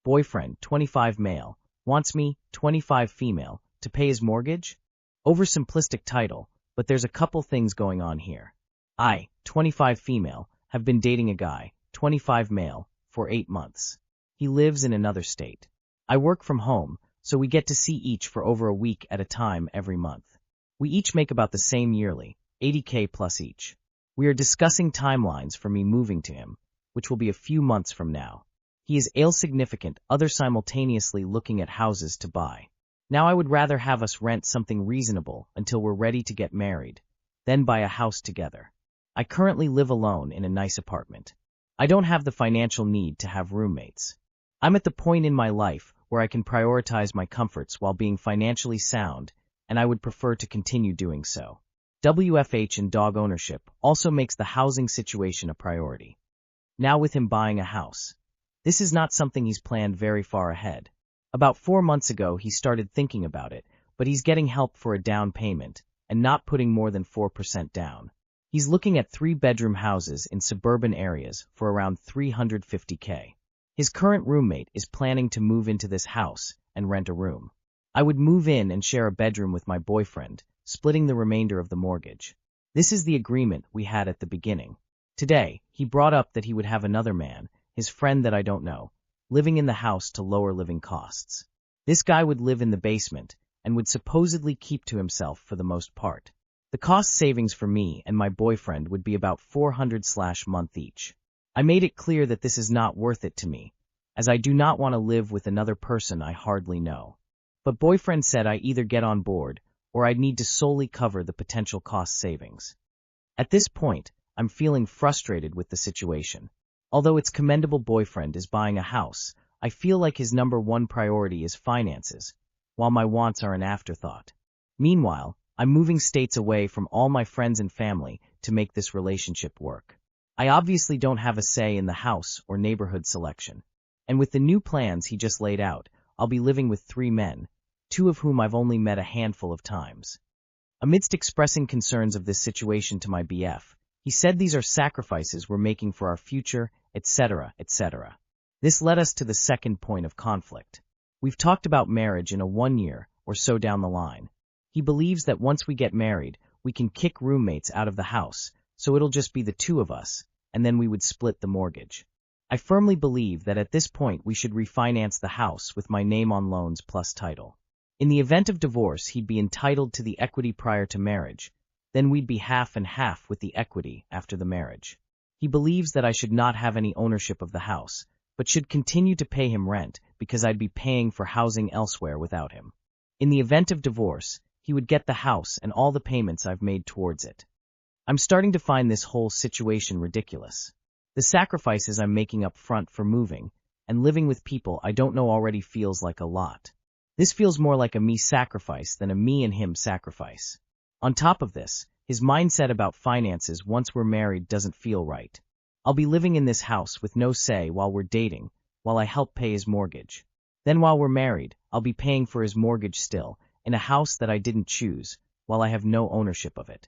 Boyfriend, 25 male, wants me, 25 female, to pay his mortgage? Oversimplistic title, but there's a couple things going on here. I, 25 female, have been dating a guy, 25 male, for 8 months. He lives in another state. I work from home, so we get to see each for over a week at a time every month. We each make about the same yearly, 80K plus each. We are discussing timelines for me moving to him, which will be a few months from now. He is significant other simultaneously looking at houses to buy. Now I would rather have us rent something reasonable until we're ready to get married, then buy a house together. I currently live alone in a nice apartment. I don't have the financial need to have roommates. I'm at the point in my life where I can prioritize my comforts while being financially sound, and I would prefer to continue doing so. WFH and dog ownership also makes the housing situation a priority. Now with him buying a house. This is not something he's planned very far ahead. About 4 months ago he started thinking about it, but he's getting help for a down payment and not putting more than 4% down. He's looking at 3-bedroom houses in suburban areas for around $350K. His current roommate is planning to move into this house and rent a room. I would move in and share a bedroom with my boyfriend, splitting the remainder of the mortgage. This is the agreement we had at the beginning. Today, he brought up that he would have another man, his friend that I don't know, living in the house to lower living costs. This guy would live in the basement and would supposedly keep to himself for the most part. The cost savings for me and my boyfriend would be about $400/month each. I made it clear that this is not worth it to me, as I do not want to live with another person I hardly know. But boyfriend said I either get on board or I'd need to solely cover the potential cost savings. At this point, I'm feeling frustrated with the situation. Although it's commendable boyfriend is buying a house, I feel like his number one priority is finances, while my wants are an afterthought. Meanwhile, I'm moving states away from all my friends and family to make this relationship work. I obviously don't have a say in the house or neighborhood selection. And with the new plans he just laid out, I'll be living with 3 men, 2 of whom I've only met a handful of times. Amidst expressing concerns of this situation to my BF, he said these are sacrifices we're making for our future, etc., etc. This led us to the second point of conflict. We've talked about marriage in a 1 year or so down the line. He believes that once we get married, we can kick roommates out of the house, so it'll just be the 2 of us, and then we would split the mortgage. I firmly believe that at this point we should refinance the house with my name on loans plus title. In the event of divorce, he'd be entitled to the equity prior to marriage, then we'd be half and half with the equity after the marriage. He believes that I should not have any ownership of the house, but should continue to pay him rent because I'd be paying for housing elsewhere without him. In the event of divorce, he would get the house and all the payments I've made towards it. I'm starting to find this whole situation ridiculous. The sacrifices I'm making up front for moving and living with people I don't know already feels like a lot. This feels more like a me sacrifice than a me and him sacrifice. On top of this, his mindset about finances once we're married doesn't feel right. I'll be living in this house with no say while we're dating, while I help pay his mortgage. Then while we're married, I'll be paying for his mortgage still, in a house that I didn't choose, while I have no ownership of it.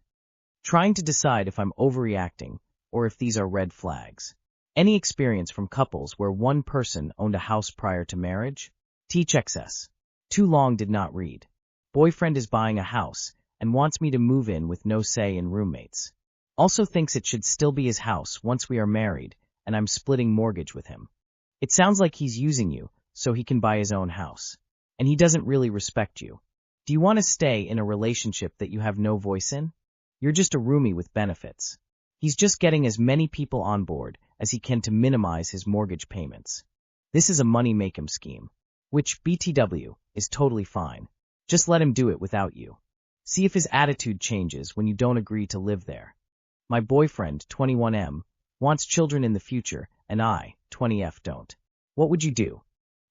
Trying to decide if I'm overreacting, or if these are red flags. Any experience from couples where one person owned a house prior to marriage? Teach XS. Too long did not read. Boyfriend is buying a house, and wants me to move in with no say in roommates. Also thinks it should still be his house once we are married, and I'm splitting mortgage with him. It sounds like he's using you, so he can buy his own house. And he doesn't really respect you. Do you want to stay in a relationship that you have no voice in? You're just a roomie with benefits. He's just getting as many people on board as he can to minimize his mortgage payments. This is a money-make-him scheme, which, BTW, is totally fine. Just let him do it without you. See if his attitude changes when you don't agree to live there. My boyfriend, 21M, wants children in the future, and I, 20F, don't. What would you do?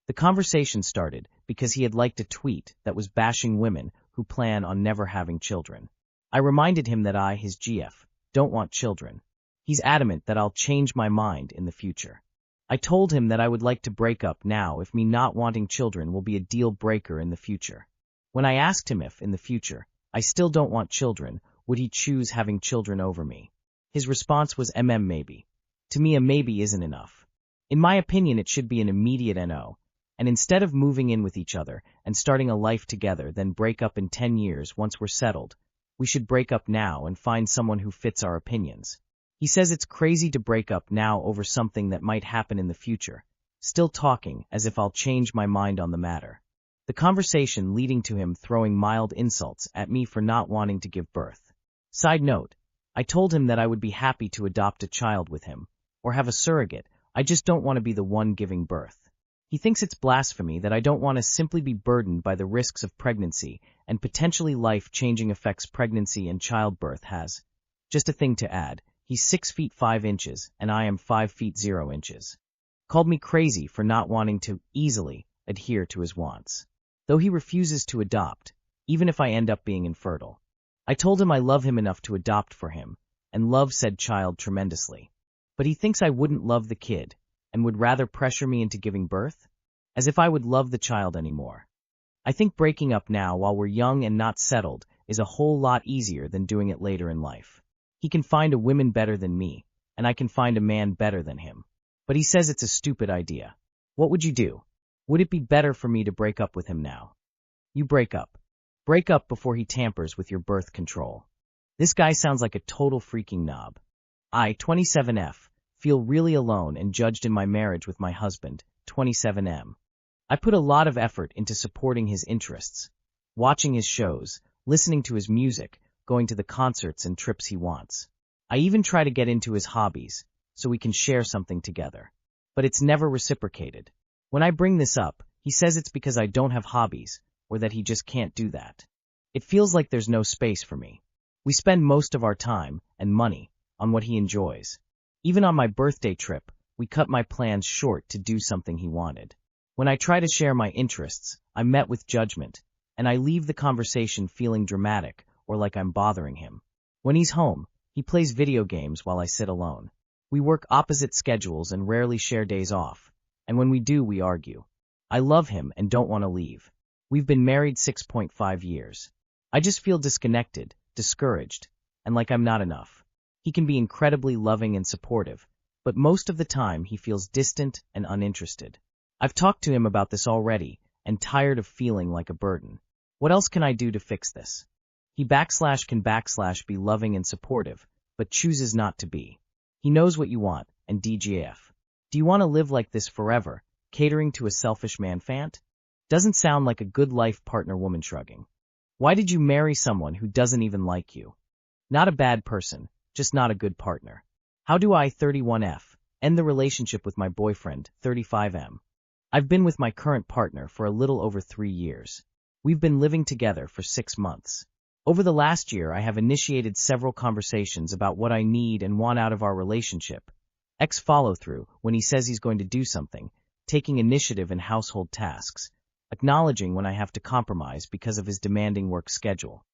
The conversation started because he had liked a tweet that was bashing women who plan on never having children. I reminded him that I, his GF, don't want children. He's adamant that I'll change my mind in the future. I told him that I would like to break up now if me not wanting children will be a deal breaker in the future. When I asked him if, in the future, I still don't want children, would he choose having children over me? His response was maybe. To me a maybe isn't enough. In my opinion it should be an immediate NO, And instead of moving in with each other and starting a life together, then break up in 10 years once we're settled, we should break up now and find someone who fits our opinions. He says it's crazy to break up now over something that might happen in the future, still talking as if I'll change my mind on the matter. The conversation leading to him throwing mild insults at me for not wanting to give birth. Side note, I told him that I would be happy to adopt a child with him, or have a surrogate, I just don't want to be the one giving birth. He thinks it's blasphemy that I don't want to simply be burdened by the risks of pregnancy and potentially life-changing effects pregnancy and childbirth has. Just a thing to add, he's 6 feet 5 inches and I am 5 feet 0 inches. Called me crazy for not wanting to easily adhere to his wants. Though he refuses to adopt, even if I end up being infertile. I told him I love him enough to adopt for him, and love said child tremendously. But he thinks I wouldn't love the kid, and would rather pressure me into giving birth? As if I would love the child anymore. I think breaking up now while we're young and not settled is a whole lot easier than doing it later in life. He can find a woman better than me, and I can find a man better than him. But he says it's a stupid idea. What would you do? Would it be better for me to break up with him now? You break up. Break up before he tampers with your birth control. This guy sounds like a total freaking knob. I, 27F, feel really alone and judged in my marriage with my husband, 27M. I put a lot of effort into supporting his interests, watching his shows, listening to his music, going to the concerts and trips he wants. I even try to get into his hobbies, so we can share something together. But it's never reciprocated. When I bring this up, he says it's because I don't have hobbies, or that he just can't do that. It feels like there's no space for me. We spend most of our time, and money, on what he enjoys. Even on my birthday trip, we cut my plans short to do something he wanted. When I try to share my interests, I'm met with judgment, and I leave the conversation feeling dramatic or like I'm bothering him. When he's home, he plays video games while I sit alone. We work opposite schedules and rarely share days off, and when we do, we argue. I love him and don't want to leave. We've been married 6.5 years. I just feel disconnected, discouraged, and like I'm not enough. He can be incredibly loving and supportive, but most of the time he feels distant and uninterested. I've talked to him about this already, and tired of feeling like a burden. What else can I do to fix this? He can be loving and supportive, but chooses not to be. He knows what you want, and DGF. Do you want to live like this forever, catering to a selfish man-fant? Doesn't sound like a good life partner. Woman shrugging. Why did you marry someone who doesn't even like you? Not a bad person, just not a good partner. How do I, 31F, end the relationship with my boyfriend, 35M? I've been with my current partner for a little over 3 years. We've been living together for 6 months. Over the last year, I have initiated several conversations about what I need and want out of our relationship. Follow-through when he says he's going to do something, taking initiative in household tasks, acknowledging when I have to compromise because of his demanding work schedule.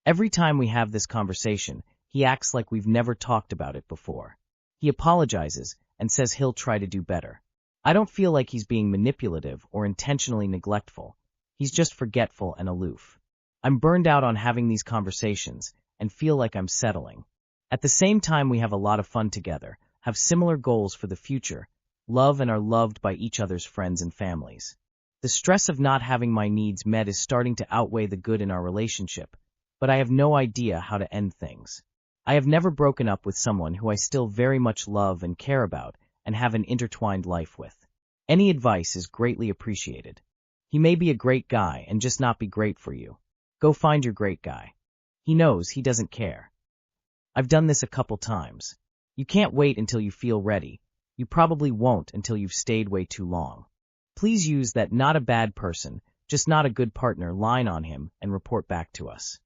Every time we have this conversation, he acts like we've never talked about it before. He apologizes and says he'll try to do better. I don't feel like he's being manipulative or intentionally neglectful. He's just forgetful and aloof. I'm burned out on having these conversations and feel like I'm settling. At the same time, we have a lot of fun together, have similar goals for the future, love and are loved by each other's friends and families. The stress of not having my needs met is starting to outweigh the good in our relationship, but I have no idea how to end things. I have never broken up with someone who I still very much love and care about and have an intertwined life with. Any advice is greatly appreciated. He may be a great guy and just not be great for you. Go find your great guy. He knows he doesn't care. I've done this a couple times. You can't wait until you feel ready. You probably won't until you've stayed way too long. Please use that not a bad person, just not a good partner line on him and report back to us.